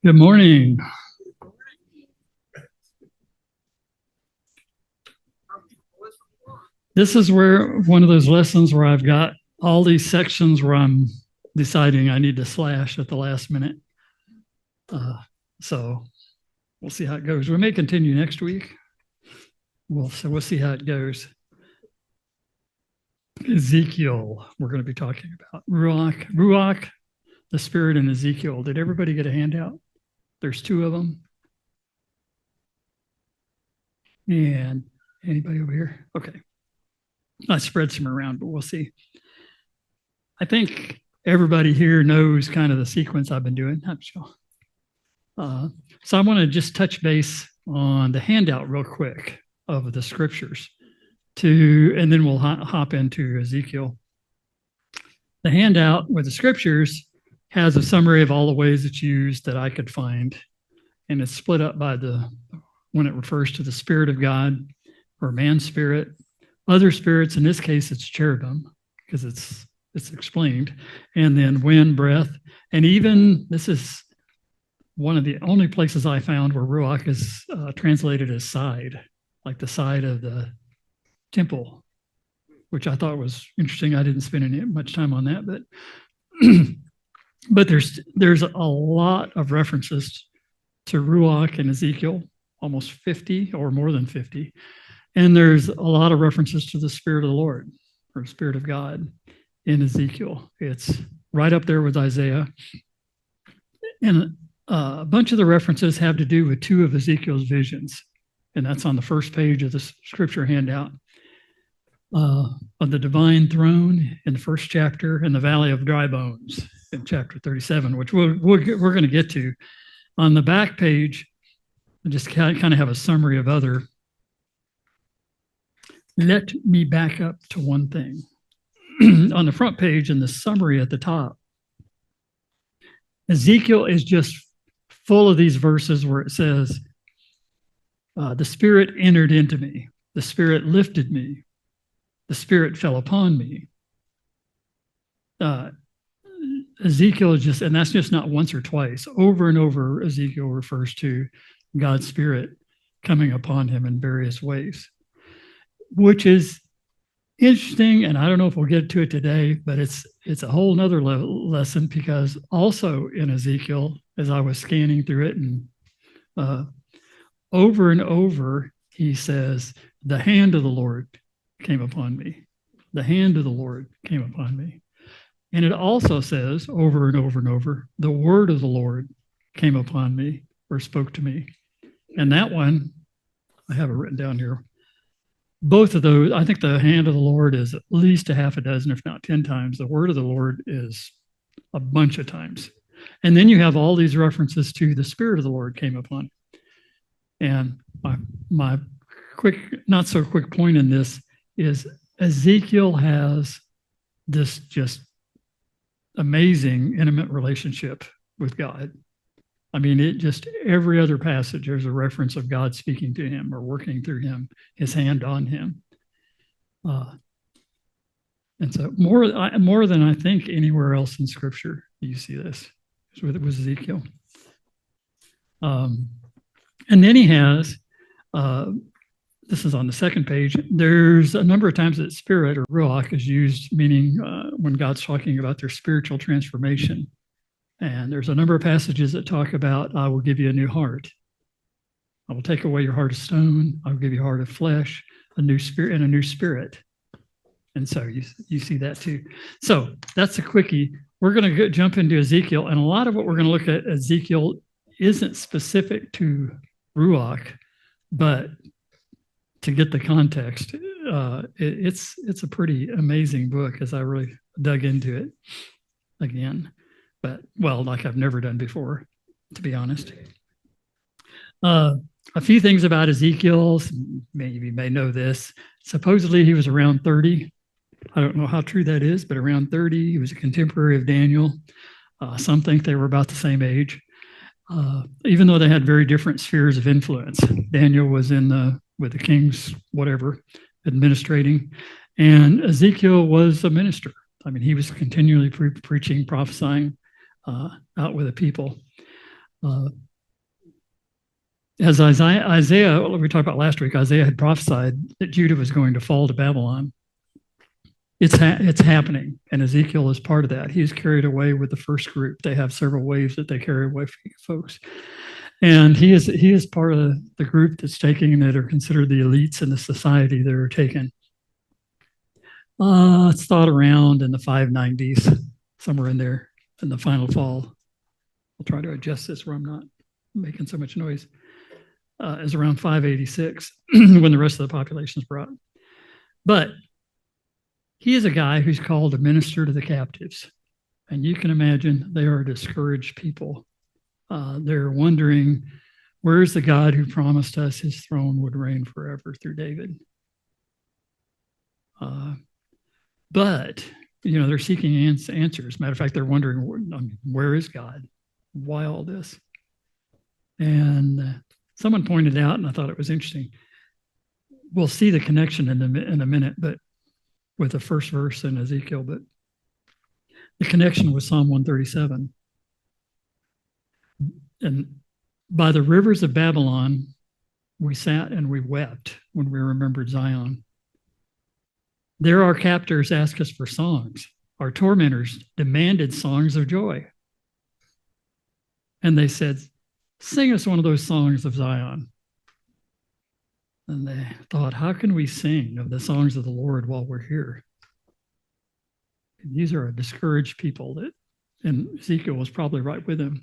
Good morning. This is where one of those lessons where I've got all these sections where I'm deciding I need to slash at the last minute. So we'll see how it goes. We may continue next week. We'll see how it goes. Ezekiel, we're going to be talking about Ruach, the spirit in Ezekiel. Did everybody get a handout? There's two of them. And anybody over here? Okay. I spread some around, but we'll see. I think everybody here knows kind of the sequence I've been doing. So I want to just touch base on the handout real quick of the scriptures and then we'll hop into Ezekiel. The handout with the scriptures has a summary of all the ways it's used that I could find. And it's split up by when it refers to the Spirit of God or man's spirit, other spirits, in this case, it's cherubim, because it's explained, and then wind, breath, and even this is one of the only places I found where Ruach is translated as side, like the side of the temple, which I thought was interesting. I didn't spend any much time on that, but but there's a lot of references to Ruach in Ezekiel, almost 50 or more than 50. And there's a lot of references to the Spirit of the Lord or Spirit of God in Ezekiel. It's right up there with Isaiah. And a bunch of the references have to do with two of Ezekiel's visions. And that's on the first page of the scripture handout. Of the divine throne in the first chapter and the valley of dry bones in chapter 37, which we're going to get to. On the back page, I just kind of have a summary of other. Let me back up to one thing. On the front page in the summary at the top, Ezekiel is just full of these verses where it says, the Spirit entered into me, the Spirit lifted me, the Spirit fell upon me. Ezekiel is just, and that's just not once or twice, over and over, Ezekiel refers to God's Spirit coming upon him in various ways, which is interesting. And I don't know if we'll get to it today, but it's a whole nother lesson, because also in Ezekiel, as I was scanning through it, and over and over, he says, the hand of the Lord came upon me. The hand of the Lord came upon me. And it also says over and over and over, the word of the Lord came upon me or spoke to me. And that one, I have it written down here. Both of those, I think the hand of the Lord is at least a half a dozen, if not 10 times. The word of the Lord is a bunch of times. And then you have all these references to the Spirit of the Lord came upon. And my quick, not so quick point in this is Ezekiel has this just amazing intimate relationship with God. I mean, it just, every other passage, there's a reference of God speaking to him or working through him, his hand on him. And so more than I think anywhere else in scripture, you see this with Ezekiel. And then he has, this is on the second page, there's a number of times that spirit or ruach is used, meaning when God's talking about their spiritual transformation. And there's a number of passages that talk about, I will give you a new heart. I will take away your heart of stone. I will give you a heart of flesh, a new spirit, and a new spirit. And so you see that too. So that's a quickie. We're going to jump into Ezekiel. And a lot of what we're going to look at Ezekiel isn't specific to Ruach, but to get the context, it's a pretty amazing book as I really dug into it again. But, well, like I've never done before, to be honest. A few things about Ezekiel. Maybe you may know this. Supposedly he was around 30. I don't know how true that is, but around 30. He was a contemporary of Daniel. Some think they were about the same age, even though they had very different spheres of influence. Daniel was with the kings, whatever, administrating, and Ezekiel was a minister. I mean, he was continually preaching, prophesying out with the people. Uh, as Isaiah, we talked about last week, Isaiah had prophesied that Judah was going to fall to Babylon. It's happening, and Ezekiel is part of that. He's carried away with the first group. They have several waves that they carry away folks, and he is part of the group that's taking, that are considered the elites in the society that are taken. It's thought around in the 590s, somewhere in there, in the final fall. I'll try to adjust this where I'm not making so much noise. Is around 586 when the rest of the population is brought. But he is a guy who's called to minister to the captives. And you can imagine they are discouraged people. They're wondering, where's the God who promised us his throne would reign forever through David? But, they're seeking answers. Matter of fact, they're wondering, where is God? Why all this? And someone pointed out, and I thought it was interesting, we'll see the connection in a minute, but with the first verse in Ezekiel, but the connection with Psalm 137. And by the rivers of Babylon, we sat and we wept when we remembered Zion. There our captors asked us for songs. Our tormentors demanded songs of joy. And they said, sing us one of those songs of Zion. And they thought, how can we sing of the songs of the Lord while we're here? And these are a discouraged people and Ezekiel was probably right with them.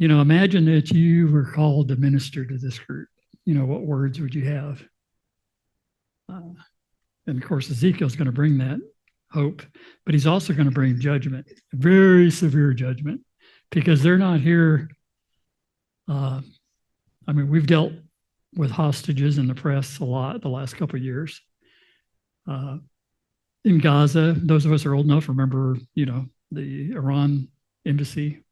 Imagine that you were called to minister to this group. What words would you have? And of course, Ezekiel's going to bring that hope, but he's also going to bring judgment, very severe judgment, because they're not here. We've dealt with hostages in the press a lot the last couple of years. In Gaza, those of us who are old enough remember, the Iran embassy,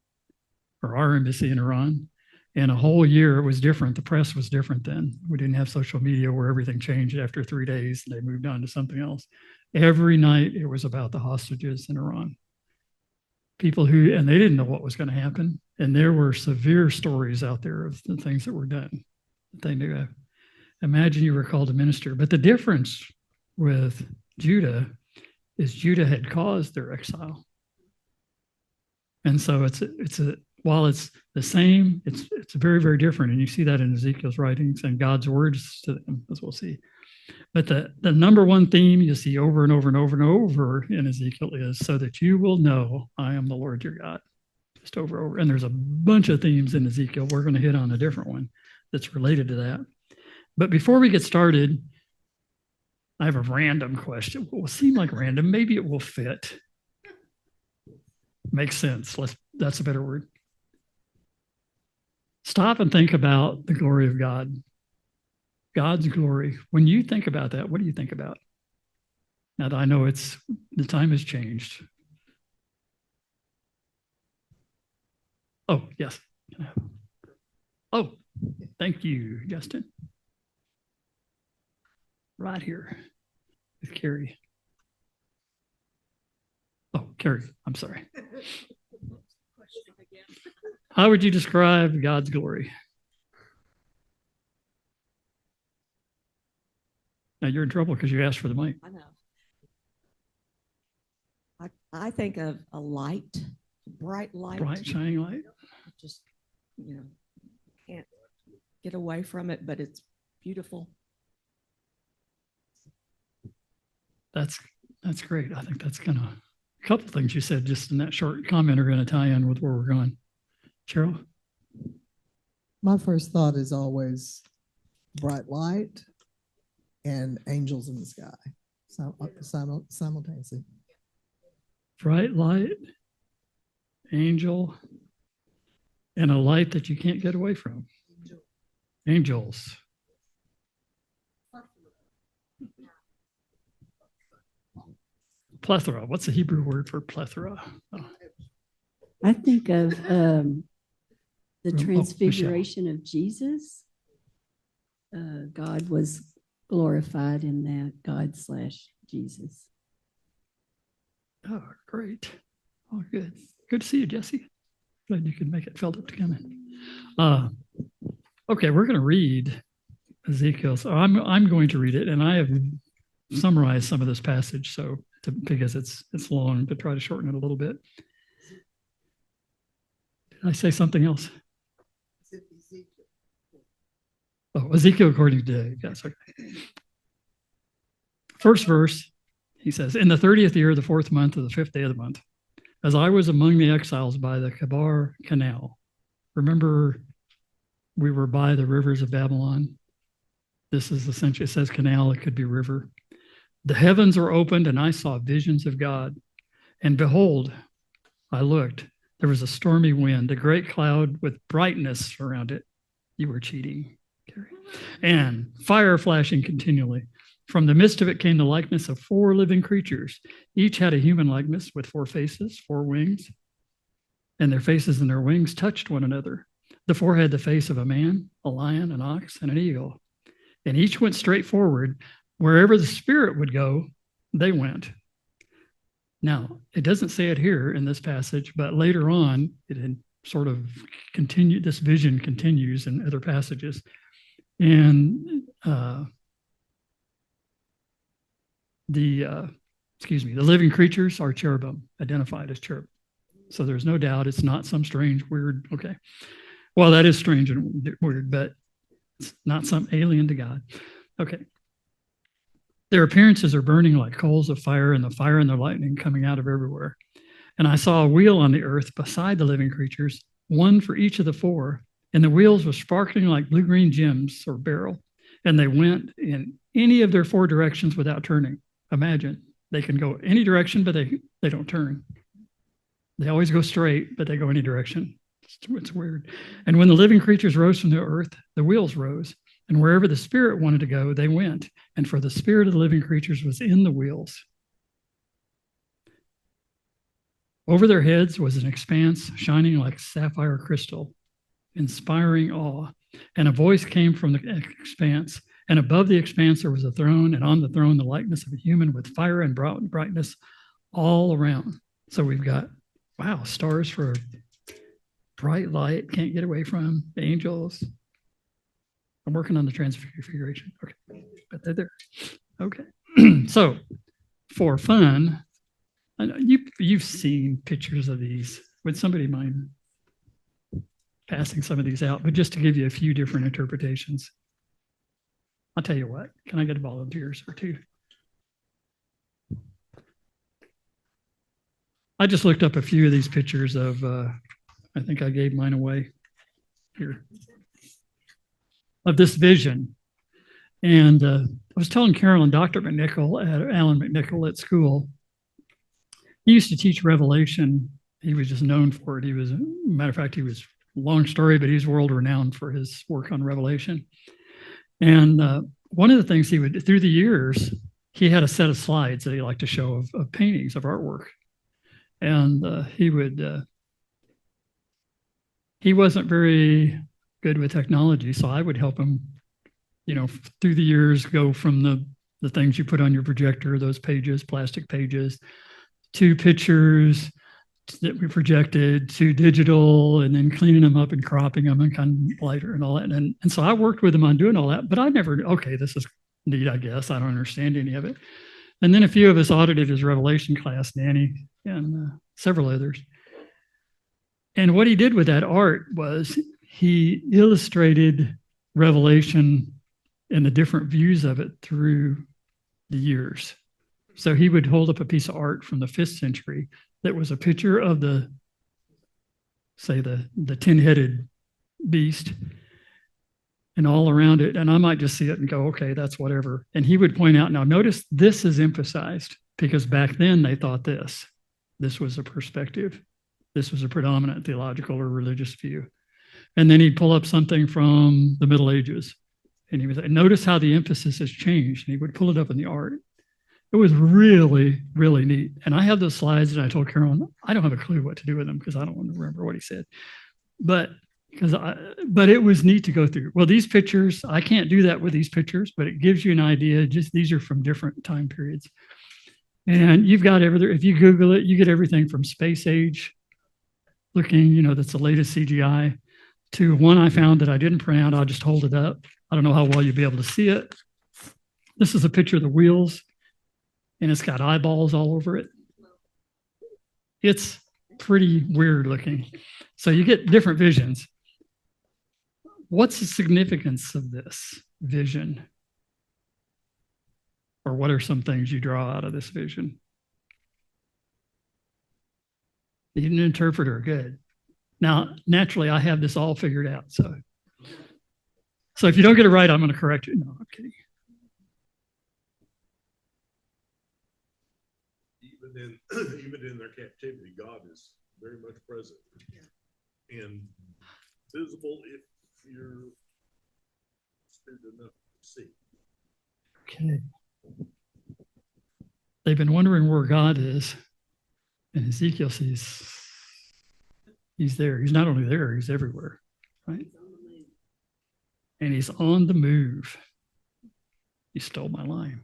or our embassy in Iran. And a whole year it was different. The press was different then. We didn't have social media where everything changed after 3 days and they moved on to something else. Every night it was about the hostages in Iran. People and they didn't know what was going to happen. And there were severe stories out there of the things that were done. They knew. Imagine you were called to minister. But the difference with Judah is Judah had caused their exile. And so while it's the same, it's very, very different. And you see that in Ezekiel's writings and God's words to them, as we'll see. But the number one theme you see over and over and over and over in Ezekiel is so that you will know I am the Lord your God. Just over and over. And there's a bunch of themes in Ezekiel. We're going to hit on a different one that's related to that. But before we get started, I have a random question. It will seem like random. Maybe it will fit. Makes sense. That's a better word. Stop and think about the glory of God. God's glory. When you think about that, what do you think about? Now that I know the time has changed. Oh, yes. Oh, thank you, Justin. Right here with Carrie. Oh, Carrie, I'm sorry. How would you describe God's glory? Now you're in trouble because you asked for the mic. I know. I think of a light, bright light. Bright, shining light. Just, can't get away from it, but it's beautiful. That's great. I think that's a couple things you said just in that short comment are going to tie in with where we're going. Cheryl? My first thought is always bright light and angels in the sky simultaneously. Bright light, angel, and a light that you can't get away from. Angels. Plethora. What's the Hebrew word for plethora? Oh. I think of the transfiguration of Jesus. God was glorified in that, God/Jesus. Oh, great. Oh, good. Good to see you, Jesse. glad you could make it, felt up to come in. Okay, we're going to read Ezekiel. So I'm going to read it, and I have summarized some of this passage, because it's long, to try to shorten it a little bit. Did I say something else? Oh, Ezekiel according to Dave. Yes. Okay. First verse, he says, in the 30th year of the 4th month of the 5th day of the month, as I was among the exiles by the Kabar Canal. Remember, we were by the rivers of Babylon. This is essentially, it says canal, it could be river. The heavens were opened, and I saw visions of God. And behold, I looked, there was a stormy wind, a great cloud with brightness around it. You were cheating, Carrie. And fire flashing continually. From the midst of it came the likeness of 4 living creatures. Each had a human likeness with 4 faces, 4 wings, and their faces and their wings touched one another. The 4 had the face of a man, a lion, an ox, and an eagle. And each went straight forward. Wherever the spirit would go, they went. Now, it doesn't say it here in this passage, but later on, it had sort of continued, this vision continues in other passages. And the living creatures are cherubim, identified as cherub. So there's no doubt it's not some strange, weird, okay. Well, that is strange and weird, but it's not some alien to God. Okay. Their appearances are burning like coals of fire, and the fire and the lightning coming out of everywhere. And I saw a wheel on the earth beside the living creatures, one for each of the 4. And the wheels were sparkling like blue-green gems or beryl. And they went in any of their 4 directions without turning. Imagine, they can go any direction, but they don't turn. They always go straight, but they go any direction. It's weird. And when the living creatures rose from the earth, the wheels rose. And wherever the spirit wanted to go, they went. And for the spirit of the living creatures was in the wheels. Over their heads was an expanse shining like sapphire crystal, inspiring awe. And a voice came from the expanse. And above the expanse there was a throne, and on the throne the likeness of a human with fire and brightness all around. So we've got, wow, stars for bright light, can't get away from, angels. I'm working on the transfiguration. Okay, but they're there. Okay, so for fun, I know you've seen pictures of these. Would somebody mind passing some of these out? But just to give you a few different interpretations. I'll tell you what, can I get volunteers or 2? I just looked up a few of these pictures of, I think I gave mine away here, of this vision. And I was telling Carolyn, Dr. McNichol, Alan McNichol at school, he used to teach Revelation. He was just known for it. He was, matter of fact, he was, long story, but he's world renowned for his work on Revelation. And one of the things he would, through the years, he had a set of slides that he liked to show of paintings, of artwork. And he wasn't very good with technology, so I would help him, through the years, go from the things you put on your projector, those pages, plastic pages, to pictures that we projected, to digital, and then cleaning them up and cropping them and kind of lighter and all that. And so I worked with him on doing all that, but I never, okay, this is neat, I guess. I don't understand any of it. And then a few of us audited his Revelation class, Danny and several others. And what he did with that art was he illustrated Revelation and the different views of it through the years. So he would hold up a piece of art from the 5th century that was a picture of the 10-headed beast and all around it. And I might just see it and go, okay, that's whatever. And he would point out, now notice this is emphasized because back then they thought this was a perspective. This was a predominant theological or religious view. And then he'd pull up something from the Middle Ages and he would say, notice how the emphasis has changed. And he would pull it up in the art. It was really, really neat. And I have those slides and I told Carolyn, I don't have a clue what to do with them because I don't want to remember what he said. But it was neat to go through. Well, these pictures, I can't do that with these pictures, but it gives you an idea. Just these are from different time periods. And you've got everything. If you Google it, you get everything from space age looking, you know, that's the latest CGI, to one I found that I didn't print out. I'll just hold it up. I don't know how well you'll be able to see it. This is a picture of the wheels, and it's got eyeballs all over it. It's pretty weird looking. So you get different visions. What's the significance of this vision? Or what are some things you draw out of this vision? Need an interpreter, good. Now, naturally, I have this all figured out. So if you don't get it right, I'm going to correct you. No, I'm kidding. Even in their captivity, God is very much present and visible if you're astute enough to see. Okay. They've been wondering where God is, and Ezekiel sees he's there. He's not only there, he's everywhere, right? And he's on the move. You stole my line.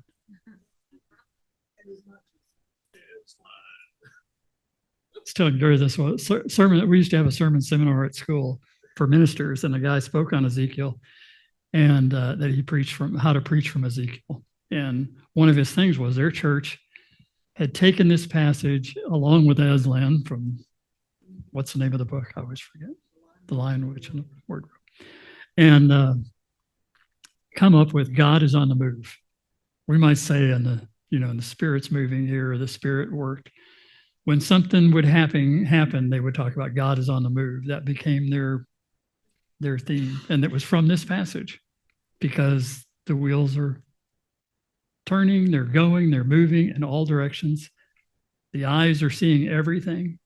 I was telling Gary this was sermon. We used to have a sermon seminar at school for ministers, and a guy spoke on Ezekiel, and that he preached from how to preach from Ezekiel. And one of his things was their church had taken this passage along with Aslan from, what's the name of the book? I always forget. The Lion, Witch, and the Wardrobe. And come up with God is on the move. We might say in the Spirit's moving here, or the Spirit worked. When something would happen, they would talk about God is on the move. That became their theme. And it was from this passage, because the wheels are turning, they're going, they're moving in all directions. The eyes are seeing everything.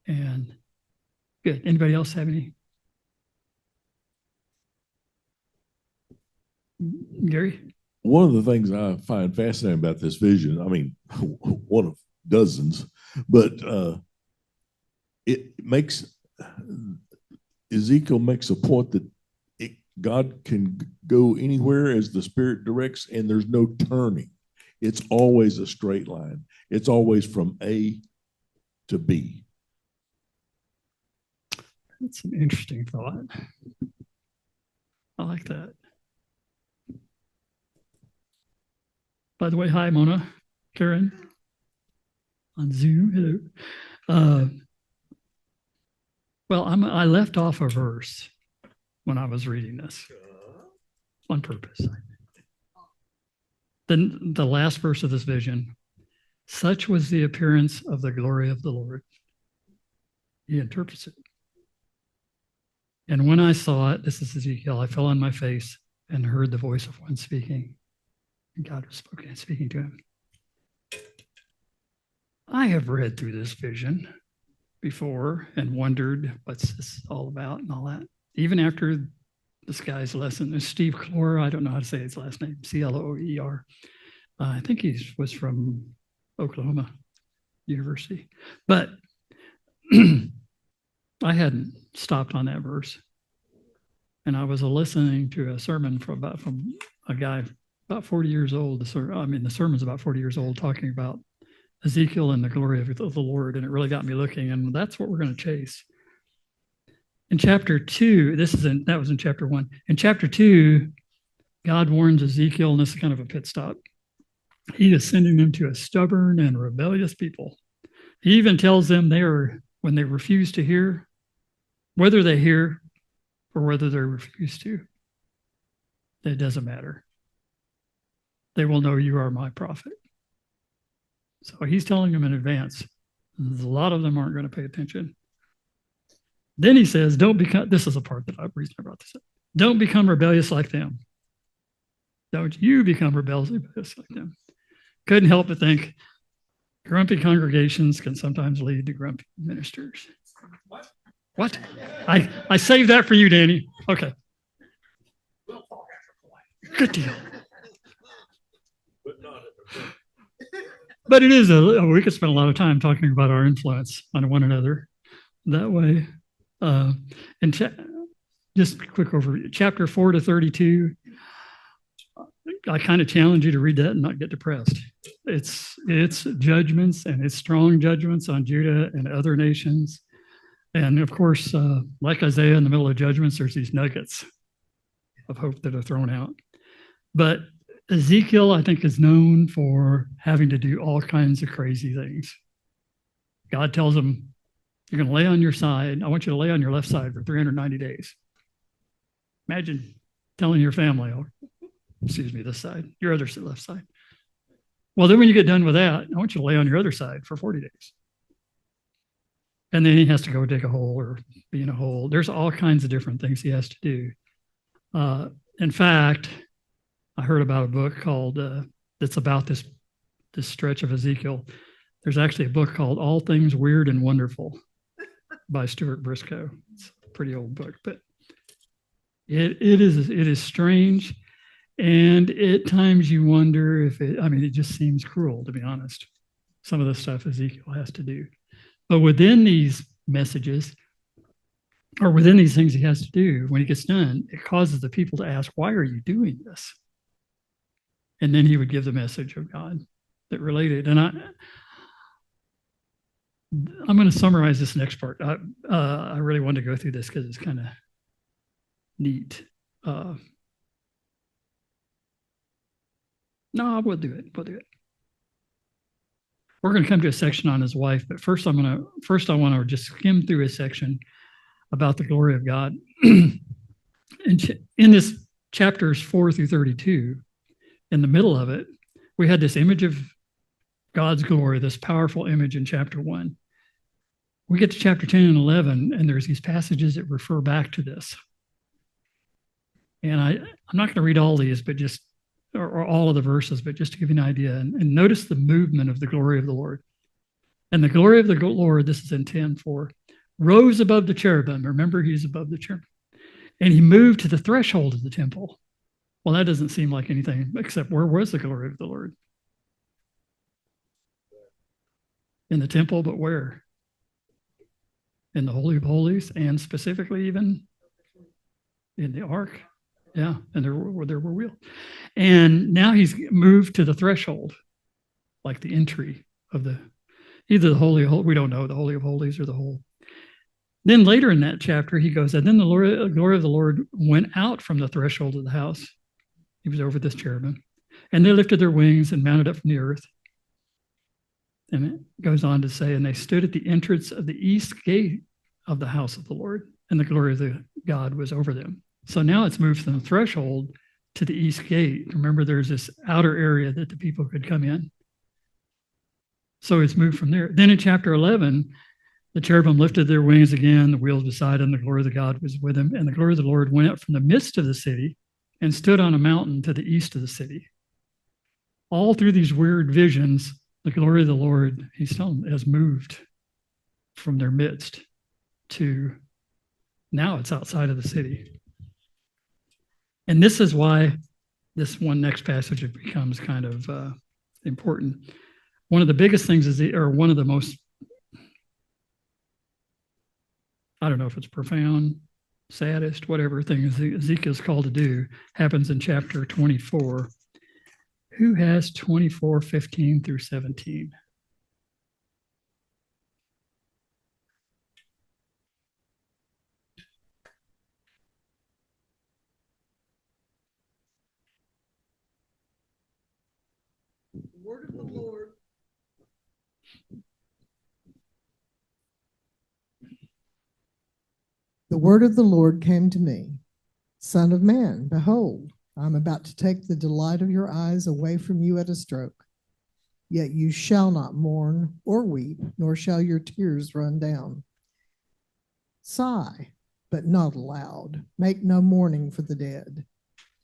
And good. Anybody else have any? Gary? One of the things I find fascinating about this vision, I mean, one of dozens, but Ezekiel makes a point that God can go anywhere as the Spirit directs, and there's no turning. It's always a straight line. It's always from A to B. That's an interesting thought. I like that. By the way, hi, Mona, Karen, on Zoom. Hello. Well, I left off a verse when I was reading this on purpose. Then the last verse of this vision, such was the appearance of the glory of the Lord. He interprets it. And when I saw it, this is Ezekiel, I fell on my face and heard the voice of one speaking. And God was speaking to him. I have read through this vision before and wondered what's this all about and all that. Even after this guy's lesson, Steve Cloer, I don't know how to say his last name, Cloer. I think he was from Oklahoma University. But I hadn't stopped on that verse. And I was listening to a sermon from a guy about 40 years old. The sermon's about 40 years old, talking about Ezekiel and the glory of the Lord. And it really got me looking. And that's what we're going to chase. In chapter 2, that was in chapter 1. In chapter 2, God warns Ezekiel, and this is kind of a pit stop. He is sending them to a stubborn and rebellious people. He even tells them when they refuse to hear, whether they hear or whether they refuse to, it doesn't matter. They will know you are my prophet. So he's telling them in advance. A lot of them aren't going to pay attention. Then he says, this is a part that I've reason about this. Don't become rebellious like them. Don't you become rebellious like them. Couldn't help but think grumpy congregations can sometimes lead to grumpy ministers. What? I saved that for you, Danny. Okay. Good deal. But it is we could spend a lot of time talking about our influence on one another that way. And just a quick overview. Chapter 4 to 32. I kind of challenge you to read that and not get depressed. It's judgments, and it's strong judgments on Judah and other nations. And of course, like Isaiah in the middle of judgments, there's these nuggets of hope that are thrown out. But Ezekiel, I think, is known for having to do all kinds of crazy things. God tells him, you're going to lay on your side. I want you to lay on your left side for 390 days. Imagine telling your family, or excuse me, this side, your other left side. Well, then when you get done with that, I want you to lay on your other side for 40 days. And then he has to go dig a hole or be in a hole. There's all kinds of different things he has to do. In fact, I heard about a book called that's about this stretch of Ezekiel. There's actually a book called All Things Weird and Wonderful by Stuart Briscoe. It's a pretty old book, but it is strange. And at times you wonder if it just seems cruel, to be honest. Some of the stuff Ezekiel has to do. But within these messages, or within these things he has to do, when he gets done, it causes the people to ask, why are you doing this? And then he would give the message of God that related. And I'm going to summarize this next part. I really wanted to go through this because it's kind of neat. No, we'll do it. We're going to come to a section on his wife, but first I want to just skim through a section about the glory of God. In this chapters 4 through 32, in the middle of it, we had this image of God's glory, this powerful image in chapter 1. We get to chapter 10 and 11, and there's these passages that refer back to this. And I'm not going to read all these, but just or all of the verses, but just to give you an idea. And notice the movement of the glory of the Lord. And the glory of the Lord, this is in 10:4, rose above the cherubim. Remember, he's above the cherubim. And he moved to the threshold of the temple. Well, that doesn't seem like anything, except where was the glory of the Lord? In the temple, but where? In the Holy of Holies, and specifically even in the ark. Yeah, and there were wheels. And now he's moved to the threshold, like the entry of either the Holy of Holies, we don't know, the Holy of Holies or the whole. Then later in that chapter, he goes, and then the glory of the Lord went out from the threshold of the house. He was over this cherubim. And they lifted their wings and mounted up from the earth. And it goes on to say, and they stood at the entrance of the east gate of the house of the Lord, and the glory of the God was over them. So now it's moved from the threshold to the east gate. Remember, there's this outer area that the people could come in. So it's moved from there. Then in chapter 11, the cherubim lifted their wings again, the wheels beside them, the glory of the God was with them, and the glory of the Lord went up from the midst of the city and stood on a mountain to the east of the city. All through these weird visions, the glory of the Lord, he's telling them, has moved from their midst to now it's outside of the city. And this is why this one next passage becomes kind of important. One of the biggest things is, or one of the most, I don't know if it's profound, saddest, whatever thing Ezekiel's called to do, happens in chapter 24. Who has 24:15 through 17? Word of the Lord. The word of the Lord came to me, Son of man, behold, I'm about to take the delight of your eyes away from you at a stroke. Yet you shall not mourn or weep, nor shall your tears run down. Sigh, but not aloud. Make no mourning for the dead.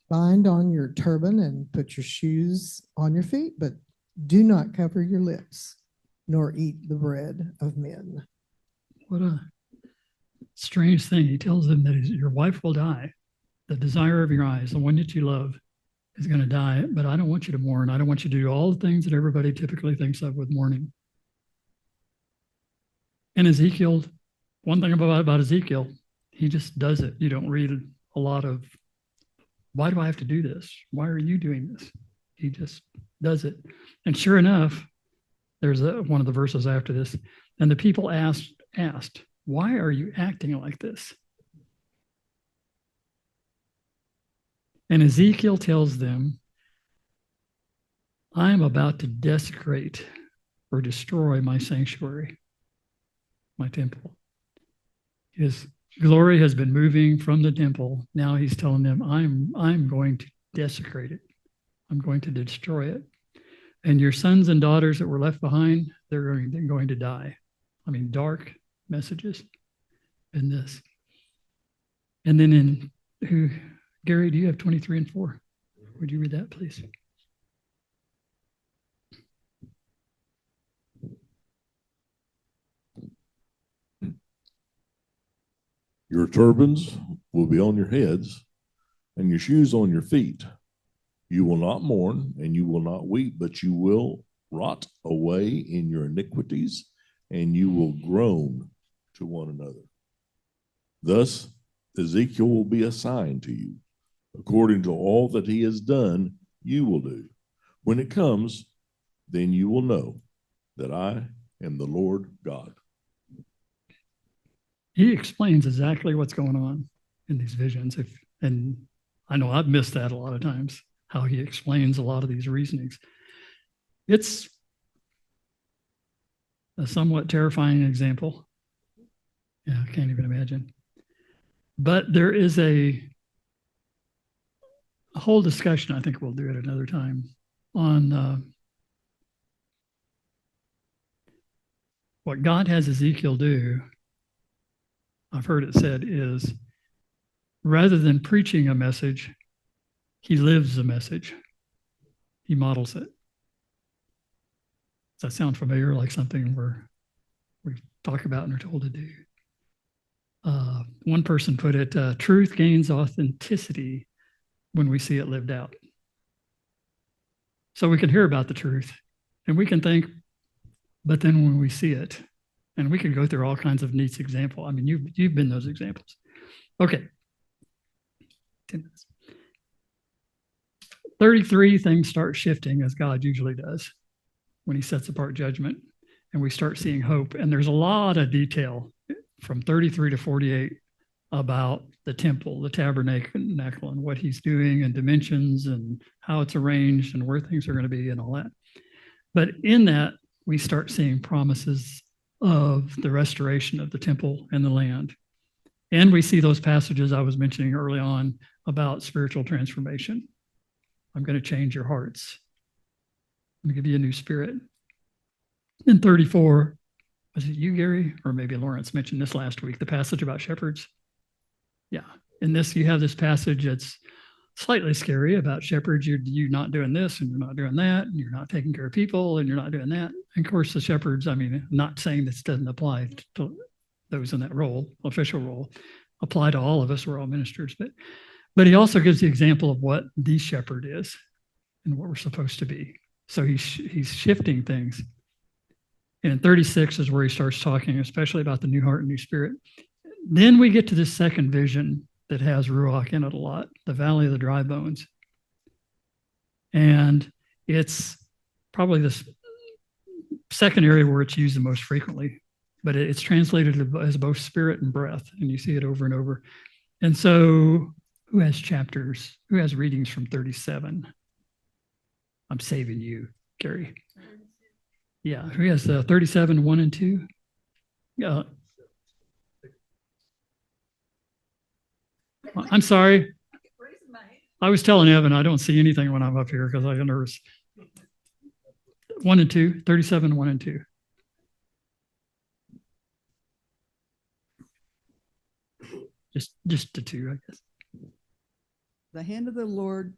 Bind on your turban and put your shoes on your feet, but do not cover your lips, nor eat the bread of men. What a strange thing. He tells them that your wife will die. The desire of your eyes, the one that you love, is going to die, but I don't want you to mourn. I don't want you to do all the things that everybody typically thinks of with mourning. And Ezekiel, one thing about Ezekiel, he just does it. You don't read a lot of, why do I have to do this? Why are you doing this? He just does it. And sure enough, there's one of the verses after this. And the people asked, why are you acting like this? And Ezekiel tells them, I am about to desecrate or destroy my sanctuary, my temple. His glory has been moving from the temple. Now he's telling them, I'm going to desecrate it. I'm going to destroy it. And your sons and daughters that were left behind, they're going to die. I mean, dark messages in this. And then Gary, do you have 23 and 4? Would you read that, please? Your turbans will be on your heads and your shoes on your feet. You will not mourn and you will not weep, but you will rot away in your iniquities and you will groan to one another. Thus, Ezekiel will be a sign to you. According to all that he has done, you will do. When it comes, then you will know that I am the Lord God. He explains exactly what's going on in these visions. And I know I've missed that a lot of times, how he explains a lot of these reasonings. It's a somewhat terrifying example. Yeah, I can't even imagine. But there is a whole discussion, I think we'll do it another time, on what God has Ezekiel do. I've heard it said is, rather than preaching a message, he lives the message. He models it. Does that sound familiar? Like something we talk about and are told to do? One person put it, truth gains authenticity when we see it lived out. So we can hear about the truth and we can think, but then when we see it, and we can go through all kinds of neat examples. I mean, you've been those examples. Okay. 10 minutes. 33 things start shifting as God usually does when he sets apart judgment and we start seeing hope. And there's a lot of detail from 33 to 48 about the temple, the tabernacle, and what he's doing and dimensions and how it's arranged and where things are going to be and all that. But in that, we start seeing promises of the restoration of the temple and the land. And we see those passages I was mentioning early on about spiritual transformation. I'm going to change your hearts. I'm going to give you a new spirit. In 34, was it you, Gary? Or maybe Lawrence mentioned this last week, the passage about shepherds. Yeah. In this, you have this passage that's slightly scary about shepherds. You're not doing this and you're not doing that, and you're not taking care of people and you're not doing that. And of course, the shepherds, I mean, I'm not saying this doesn't apply to those in that role, official role, apply to all of us. We're all ministers. But he also gives the example of what the shepherd is and what we're supposed to be. So he's shifting things. And in 36 is where he starts talking, especially about the new heart and new spirit. Then we get to this second vision that has Ruach in it a lot, the valley of the dry bones. And it's probably the second area where it's used the most frequently, but it's translated as both spirit and breath, and you see it over and over. And so who has chapters? Who has readings from 37? I'm saving you, Gary. Yeah, who has 37, 1 and 2? Yeah. I'm sorry. I was telling Evan I don't see anything when I'm up here because I get nervous. 1 and 2, 37, 1 and 2. Just the 2, I guess. The hand of the Lord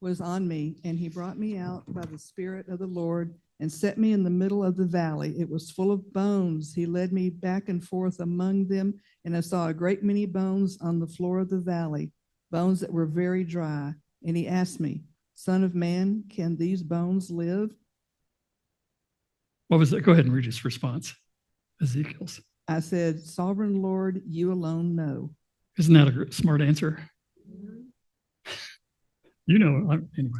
was on me, and he brought me out by the Spirit of the Lord and set me in the middle of the valley. It was full of bones. He led me back and forth among them, and I saw a great many bones on the floor of the valley, bones that were very dry. And he asked me, Son of man, can these bones live? What was it? Go ahead and read his response. Ezekiel's. I said, Sovereign Lord, you alone know. Isn't that a smart answer? You know, anyway.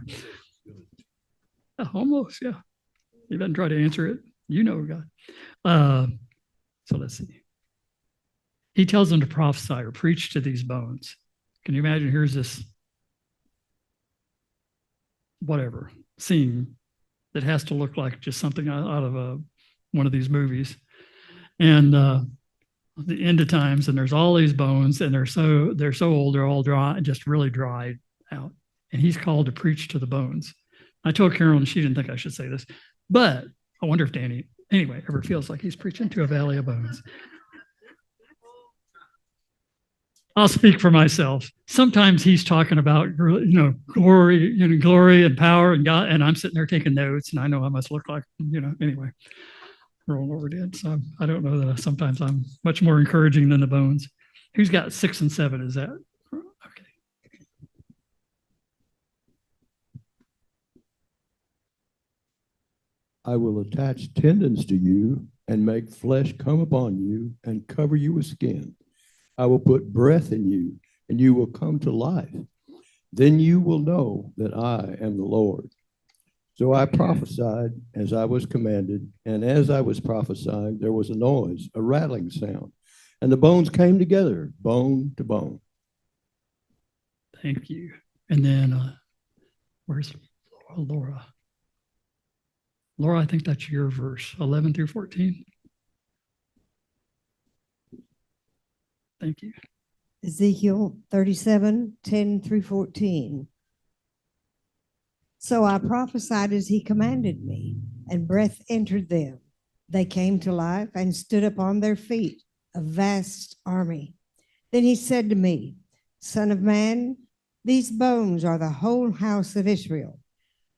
Yeah, almost, yeah. He doesn't try to answer it. You know, God. So let's see. He tells them to prophesy or preach to these bones. Can you imagine? Here's this whatever scene that has to look like just something out of one of these movies. And the end of times, and there's all these bones, and they're so old, they're all dry, just really dried out. And he's called to preach to the bones. I told Carolyn, she didn't think I should say this, but I wonder if Danny, anyway, ever feels like he's preaching to a valley of bones. I'll speak for myself. Sometimes he's talking about, glory, glory and power and God, and I'm sitting there taking notes, and I know I must look like, anyway, roll over it. So I don't know that sometimes I'm much more encouraging than the bones. Who's got 6 and 7? Is that okay? I will attach tendons to you and make flesh come upon you and cover you with skin. I will put breath in you and you will come to life. Then you will know that I am the Lord. So I prophesied as I was commanded, and as I was prophesying, there was a noise, a rattling sound, and the bones came together, bone to bone. Thank you. And then where's Laura? Laura, I think that's your verse, 11 through 14. Thank you. Ezekiel 37, 10 through 14. So I prophesied as he commanded me, and breath entered them. They came to life and stood upon their feet, a vast army. Then he said to me, Son of man, these bones are the whole house of Israel.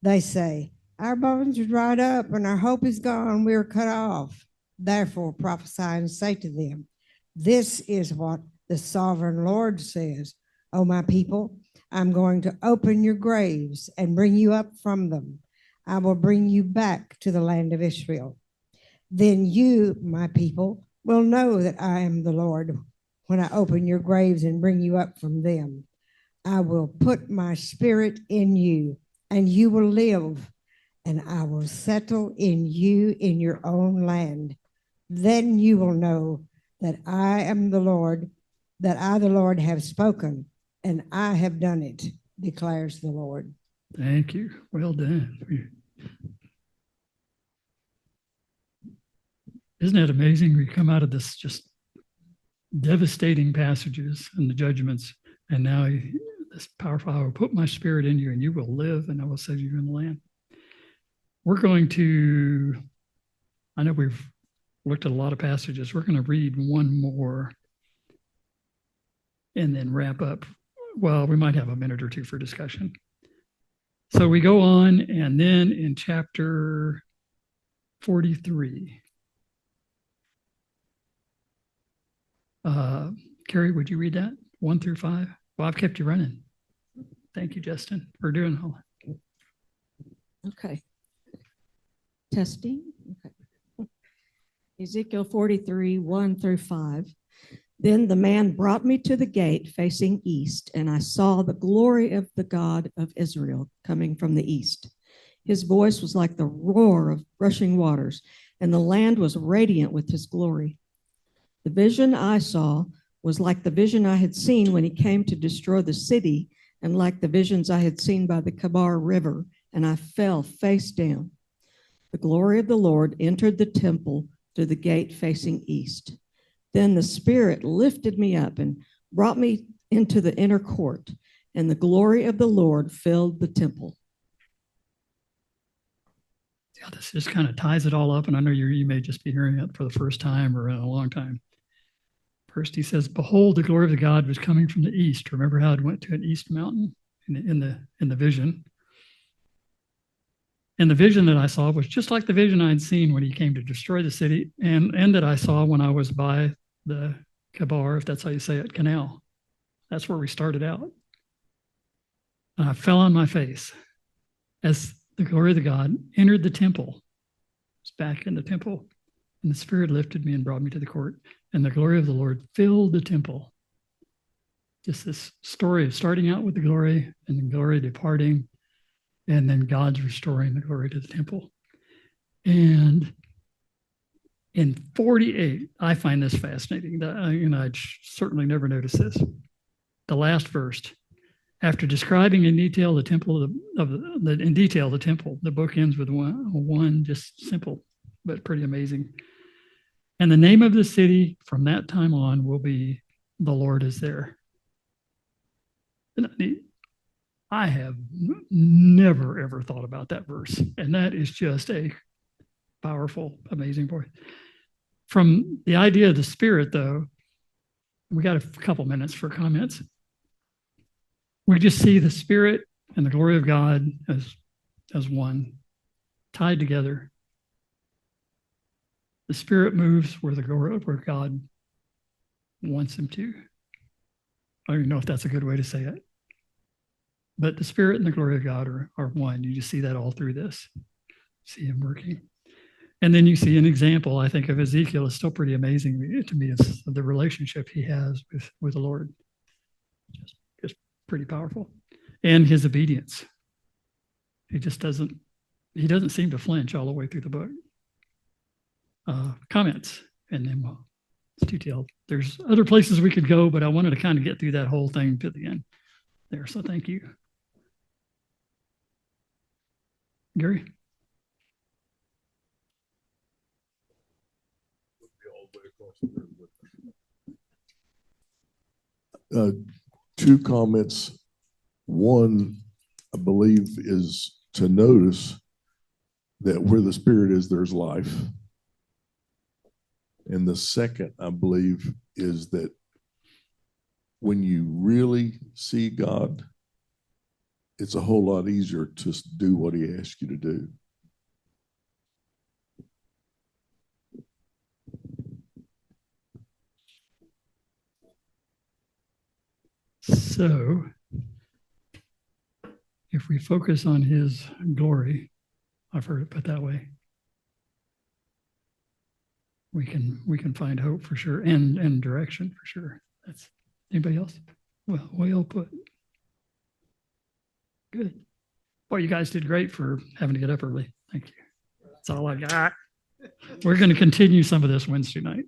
They say, our bones are dried up and our hope is gone. We are cut off. Therefore prophesy and say to them, this is what the sovereign Lord says. O my people, I'm going to open your graves and bring you up from them. I will bring you back to the land of Israel. Then you, my people, will know that I am the Lord when I open your graves and bring you up from them. I will put my spirit in you, and you will live, and I will settle in you in your own land. Then you will know that I am the Lord, that I, the Lord, have spoken, and I have done it, declares the Lord. Thank you. Well done. Isn't it amazing? We come out of this just devastating passages and the judgments, and now this powerful, I will put my spirit in you and you will live and I will save you in the land. We're going to, I know we've looked at a lot of passages. We're going to read one more and then wrap up. Well, we might have a minute or two for discussion. So we go on, and then in chapter 43, Carrie, would you read that 1 through 5? Well, I've kept you running. Thank you, Justin, for doing all that. Okay. Testing. Okay. Ezekiel 43, 1 through 5. Then the man brought me to the gate facing east, and I saw the glory of the God of Israel coming from the east. His voice was like the roar of rushing waters, and the land was radiant with his glory. The vision I saw was like the vision I had seen when he came to destroy the city, and like the visions I had seen by the Kabar River, and I fell face down. The glory of the Lord entered the temple through the gate facing east. Then the Spirit lifted me up and brought me into the inner court, and the glory of the Lord filled the temple. Yeah, this just kind of ties it all up, and I know you may just be hearing it for the first time or in a long time. First, he says, "Behold, the glory of the God was coming from the east." Remember how it went to an east mountain in the vision. And the vision that I saw was just like the vision I'd seen when he came to destroy the city, and that I saw when I was by the Kabar, if that's how you say it, canal. That's where we started out. And I fell on my face as the glory of the God entered the temple. I was back in the temple, and the Spirit lifted me and brought me to the court, and the glory of the Lord filled the temple. Just this story of starting out with the glory and the glory departing, and then God's restoring the glory to the temple. And In 48, I find this fascinating. I'd certainly never noticed this. The last verse, after describing in detail the temple the temple, the book ends with one just simple but pretty amazing. And the name of the city from that time on will be "The Lord is there." I have never ever thought about that verse, and that is just a powerful, amazing voice. From the idea of the Spirit, though, we got a couple minutes for comments. We just see the Spirit and the glory of God as one, tied together. The Spirit moves where God wants him to. I don't even know if that's a good way to say it. But the Spirit and the glory of God are one. You just see that all through this. See him working. And then you see an example, I think, of Ezekiel is still pretty amazing to me. It's the relationship he has with the Lord. Just pretty powerful. And his obedience. He doesn't seem to flinch all the way through the book. Comments, and then it's detailed. There's other places we could go, but I wanted to kind of get through that whole thing to the end there. So thank you. Gary? Two comments. One, I believe, is to notice that where the Spirit is, there's life. And the second, I believe, is that when you really see God, it's a whole lot easier to do what he asks you to do. So, if we focus on his glory, I've heard it put that way, we can find hope for sure and direction for sure. That's anybody else? Well put. Good. Well, you guys did great for having to get up early. Thank you. That's all I got. We're going to continue some of this Wednesday night.